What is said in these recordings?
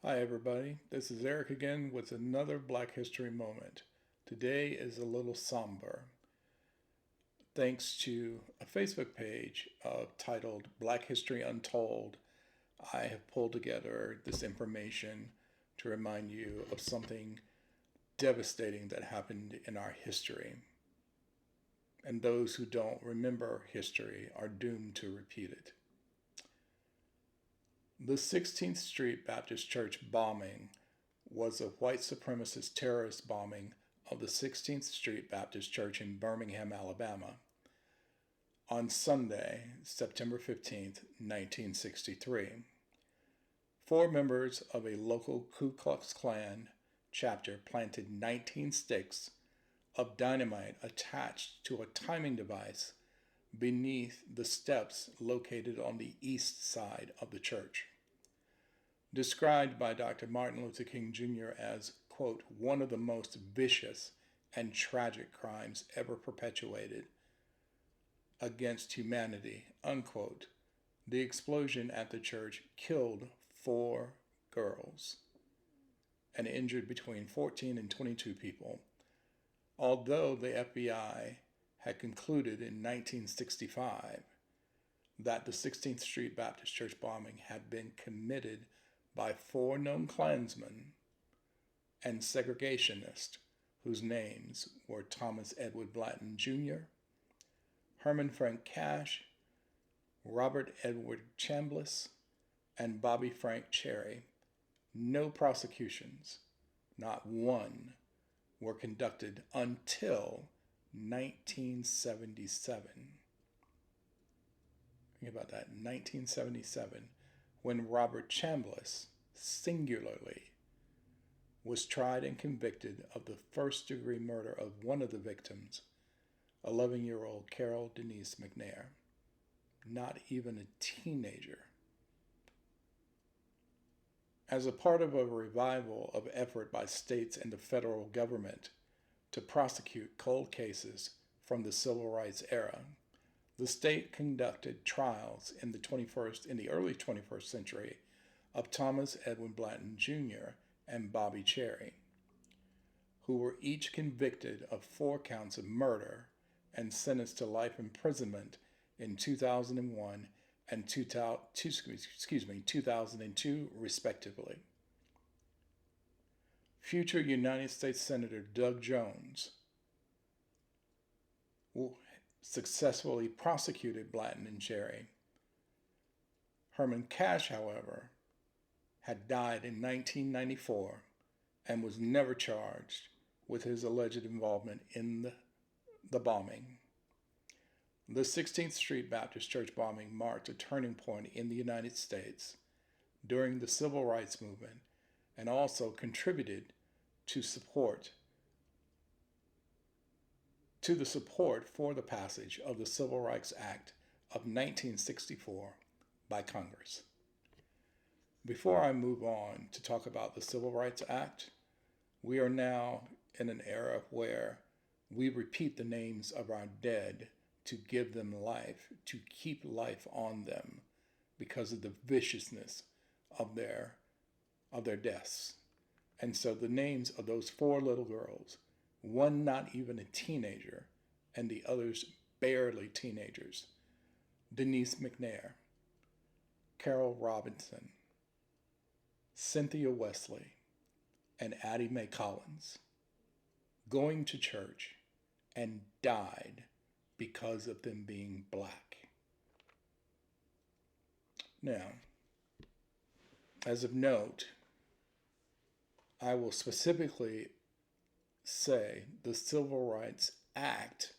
Hi, everybody. This is Eric again with another Black History moment. Today is a little somber. Thanks to a Facebook page titled Black History Untold, I have pulled together this information to remind you of something devastating that happened in our history. And those who don't remember history are doomed to repeat it. The 16th Street Baptist Church bombing was a white supremacist terrorist bombing of the 16th Street Baptist Church in Birmingham, Alabama, on Sunday, September 15th, 1963. Four members of a local Ku Klux Klan chapter planted 19 sticks of dynamite attached to a timing device beneath the steps located on the east side of the church. Described by Dr. Martin Luther King Jr. as, quote, one of the most vicious and tragic crimes ever perpetuated against humanity, unquote, the explosion at the church killed 4 girls and injured between 14 and 22 people. Although the FBI had concluded in 1965 that the 16th Street Baptist Church bombing had been committed by 4 known Klansmen and segregationists whose names were Thomas Edward Blanton Jr., Herman Frank Cash, Robert Edward Chambliss, and Bobby Frank Cherry, no prosecutions, not one, were conducted until 1977. Think about that, 1977, when Robert Chambliss, singularly, was tried and convicted of the first-degree murder of one of the victims, 11-year-old Carol Denise McNair, not even a teenager. As a part of a revival of effort by states and the federal government to prosecute cold cases from the civil rights era, the state conducted trials in the early 21st century of Thomas Edwin Blanton Jr. and Bobby Cherry, who were each convicted of 4 counts of murder and sentenced to life imprisonment in 2001 and 2002, respectively. Future United States Senator Doug Jones successfully prosecuted Blanton and Cherry. Herman Cash, however, had died in 1994 and was never charged with his alleged involvement in the bombing. The 16th Street Baptist Church bombing marked a turning point in the United States during the Civil Rights Movement and also contributed to the support for the passage of the Civil Rights Act of 1964 by Congress. Before I move on to talk about the Civil Rights Act, we are now in an era where we repeat the names of our dead to give them life, to keep life on them because of the viciousness of their deaths. And so the names of those 4 little girls, one not even a teenager, and the others barely teenagers: Denise McNair, Carol Robinson, Cynthia Wesley, and Addie Mae Collins, going to church and died because of them being black. Now, as of note, I will specifically say the Civil Rights Act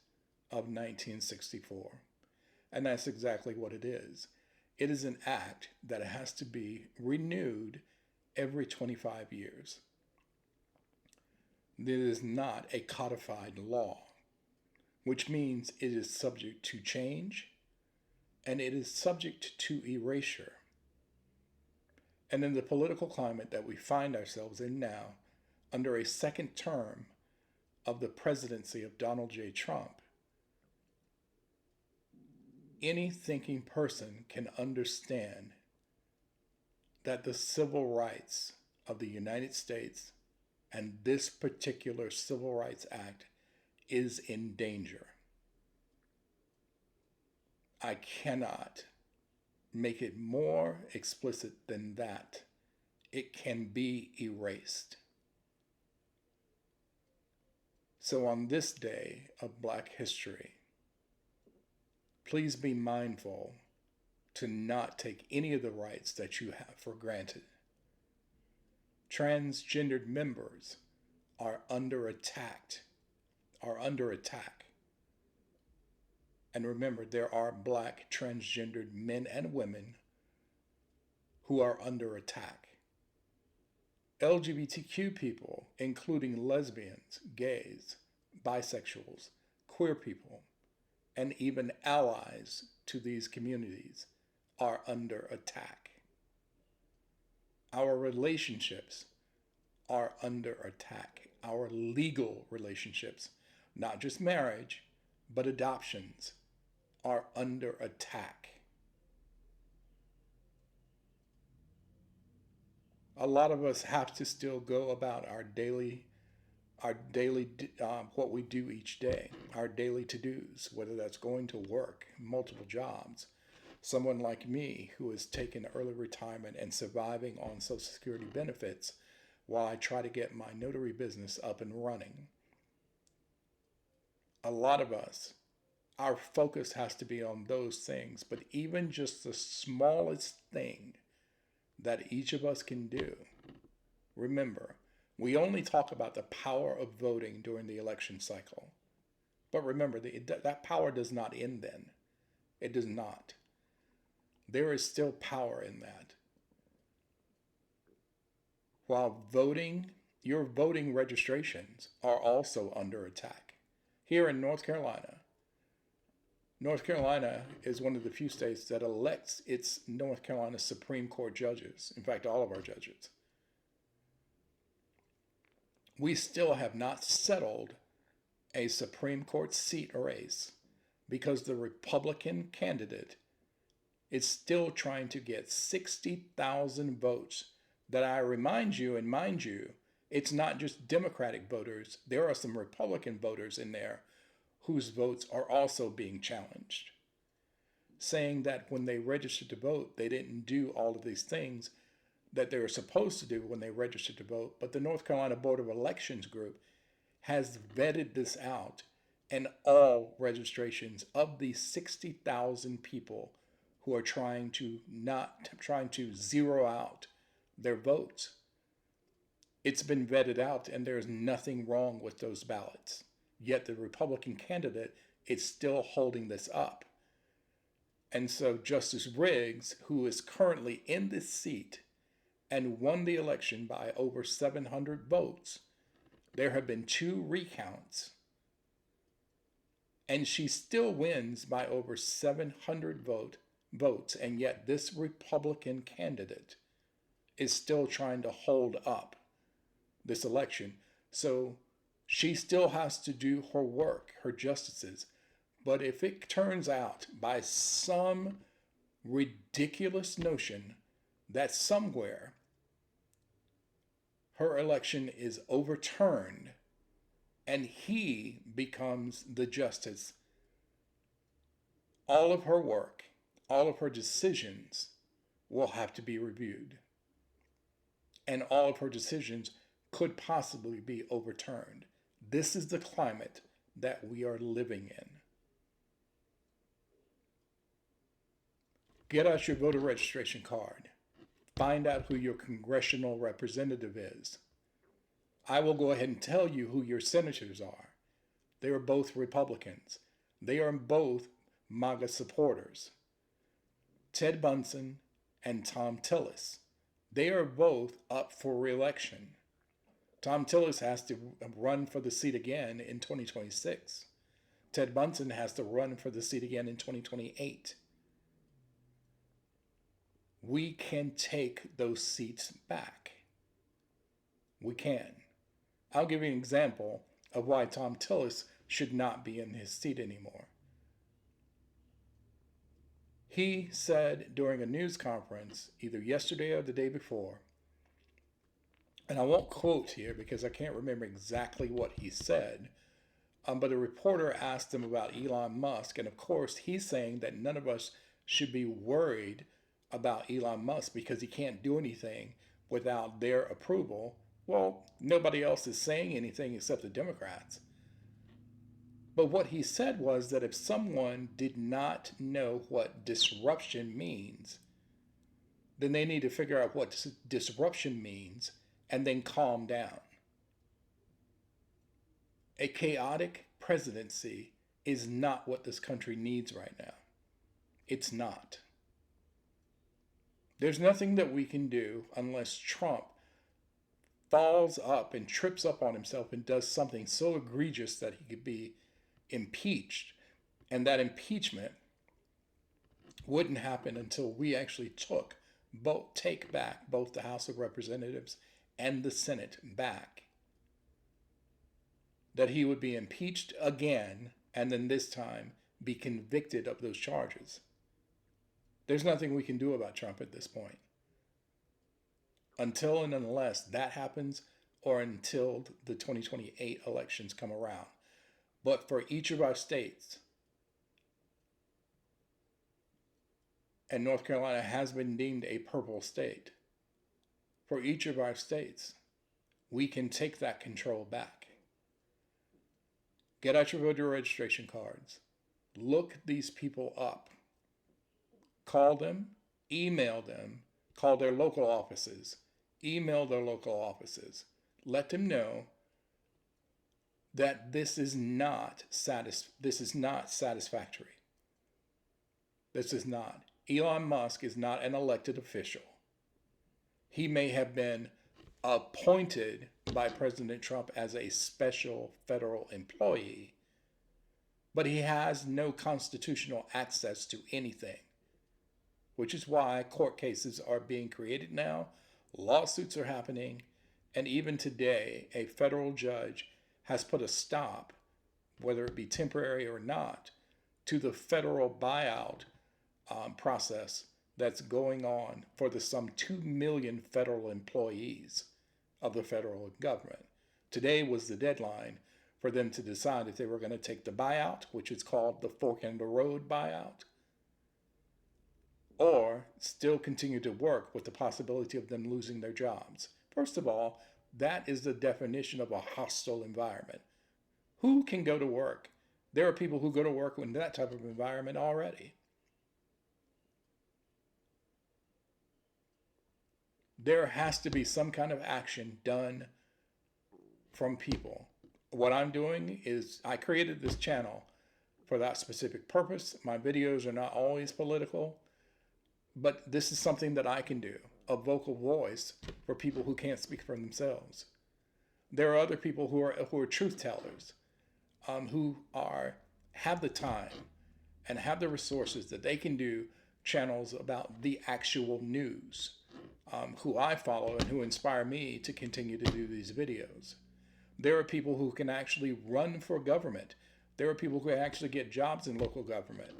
of 1964. And that's exactly what it is. It is an act that has to be renewed every 25 years. It is not a codified law, which means it is subject to change and it is subject to erasure. And in the political climate that we find ourselves in now, under a second term of the presidency of Donald J. Trump, any thinking person can understand that the civil rights of the United States and this particular Civil Rights Act is in danger. I cannot make it more explicit than that. It can be erased. So on this day of Black history, please be mindful to not take any of the rights that you have for granted. Transgendered members are under attack. And remember, there are Black transgendered men and women who are under attack. LGBTQ people, including lesbians, gays, bisexuals, queer people, and even allies to these communities, are under attack. Our relationships are under attack. Our legal relationships, not just marriage, but adoptions, are under attack. A lot of us have to still go about our daily what we do each day, our daily to-dos, whether that's going to work, multiple jobs. Someone like me who has taken early retirement and surviving on Social Security benefits while I try to get my notary business up and running. A lot of us, our focus has to be on those things, but even just the smallest thing that each of us can do. Remember, we only talk about the power of voting during the election cycle. But remember, that power does not end then. It does not. There is still power in that. While voting, your voting registrations are also under attack. Here in North Carolina is one of the few states that elects its North Carolina Supreme Court judges. In fact, all of our judges. We still have not settled a Supreme Court seat race because the Republican candidate is still trying to get 60,000 votes. That I remind you, and mind you, it's not just Democratic voters. There are some Republican voters in there whose votes are also being challenged, saying that when they registered to vote, they didn't do all of these things that they were supposed to do when they registered to vote. But the North Carolina Board of Elections group has vetted this out, and all registrations of these 60,000 people who are trying to zero out their votes, it's been vetted out, and there's nothing wrong with those ballots. Yet the Republican candidate is still holding this up. And so Justice Riggs, who is currently in this seat and won the election by over 700 votes, there have been 2 recounts, and she still wins by over 700 votes, and yet this Republican candidate is still trying to hold up this election. So she still has to do her work, her justices. But if it turns out by some ridiculous notion that somewhere her election is overturned and he becomes the justice, all of her work, all of her decisions will have to be reviewed. And all of her decisions could possibly be overturned. This is the climate that we are living in. Get out your voter registration card. Find out who your congressional representative is. I will go ahead and tell you who your senators are. They are both Republicans. They are both MAGA supporters. Ted Bunsen and Thom Tillis. They are both up for re-election. Thom Tillis has to run for the seat again in 2026. Ted Bunsen has to run for the seat again in 2028. We can take those seats back. We can. I'll give you an example of why Thom Tillis should not be in his seat anymore. He said during a news conference, either yesterday or the day before, and I won't quote here because I can't remember exactly what he said, but a reporter asked him about Elon Musk, and of course, he's saying that none of us should be worried about Elon Musk because he can't do anything without their approval. Well, nobody else is saying anything except the Democrats. But what he said was that if someone did not know what disruption means, then they need to figure out what disruption means and then calm down. A chaotic presidency is not what this country needs right now. It's not. There's nothing that we can do unless Trump falls up and trips up on himself and does something so egregious that he could be impeached. And that impeachment wouldn't happen until we actually take back both the House of Representatives and the Senate back. That he would be impeached again and then this time be convicted of those charges. There's nothing we can do about Trump at this point. Until and unless that happens, or until the 2028 elections come around. But for each of our states, and North Carolina has been deemed a purple state, for each of our states, we can take that control back. Get out your voter registration cards. Look these people up. Call them, email them, call their local offices, email their local offices. Let them know that this is not satisfactory. This is not. Elon Musk is not an elected official. He may have been appointed by President Trump as a special federal employee, but he has no constitutional access to anything, which is why court cases are being created now, lawsuits are happening, and even today, a federal judge has put a stop, whether it be temporary or not, to the federal buyout process that's going on for the some 2 million federal employees of the federal government. Today was the deadline for them to decide if they were going to take the buyout, which is called the fork in the road buyout, or still continue to work with the possibility of them losing their jobs. First of all, that is the definition of a hostile environment. Who can go to work? There are people who go to work in that type of environment already. There has to be some kind of action done from people. What I'm doing is I created this channel for that specific purpose. My videos are not always political, but this is something that I can do, a vocal voice for people who can't speak for themselves. There are other people who are truth tellers, who have the time and have the resources that they can do channels about the actual news, who I follow and who inspire me to continue to do these videos. There are people who can actually run for government. There are people who can actually get jobs in local government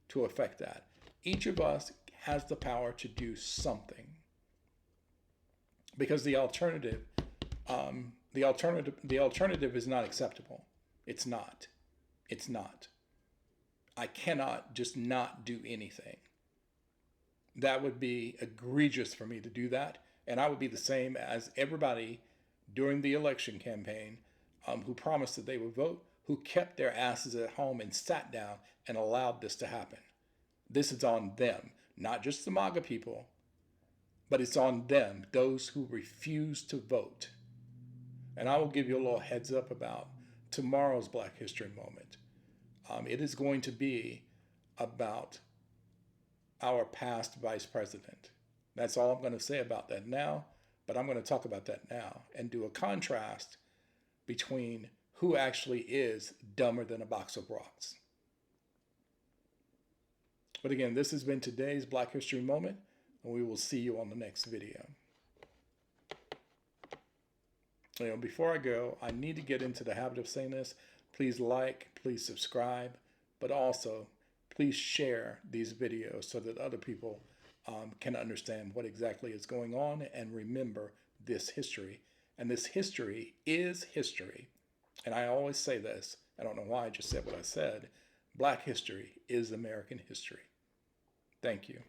to affect that. Each of us has the power to do something, because the alternative is not acceptable. It's not. I cannot just not do anything. That would be egregious for me to do that, and I would be the same as everybody during the election campaign who promised that they would vote, who kept their asses at home and sat down and allowed this to happen. This is on them, not just the MAGA people, but it's on them, those who refuse to vote. And I will give you a little heads up about tomorrow's Black History Moment. It is going to be about our past vice president. That's all I'm going to say about that now, but I'm going to talk about that now and do a contrast between who actually is dumber than a box of rocks. But again, this has been today's Black History Moment, and we will see you on the next video. Before I go, I need to get into the habit of saying this. Please like, please subscribe, but also please share these videos so that other people can understand what exactly is going on and remember this history And this history is history. And I always say this, I don't know why I just said what I said. Black history is American history. Thank you.